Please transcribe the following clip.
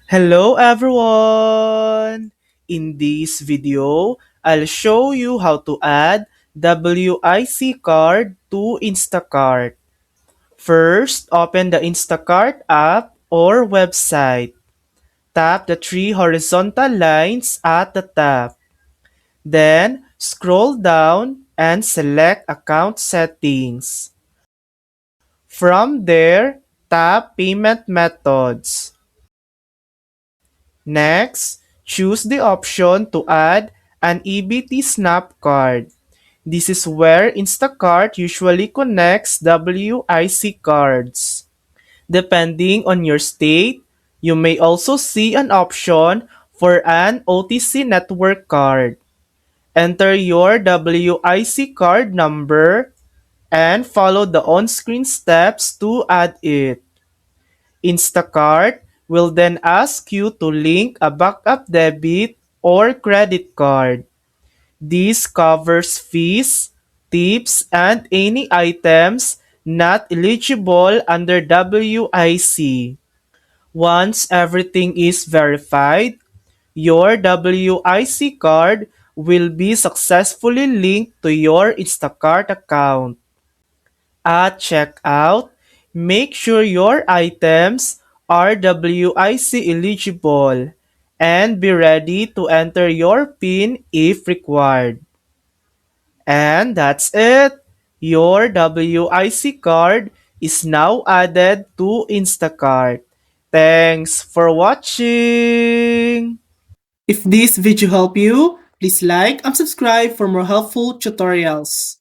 Hello everyone! In this video, I'll show you how to add WIC card to Instacart. First, open the Instacart app or website. Tap the three horizontal lines at the top. Then, scroll down and select Account Settings. From there, tap Payment Methods. Next, choose the option to add an EBT Snap card. This is where Instacart usually connects WIC cards. Depending on your state, you may also see an option for an OTC network card. Enter your WIC card number and follow the on-screen steps to add it. Instacart will then ask you to link a backup debit or credit card. This covers fees, tips, and any items not eligible under WIC. Once everything is verified, your WIC card will be successfully linked to your Instacart account. At checkout, make sure your items are WIC eligible and be ready to enter your PIN if required. And that's it! Your WIC card is now added to Instacart. Thanks for watching! If this video helped you, please like and subscribe for more helpful tutorials.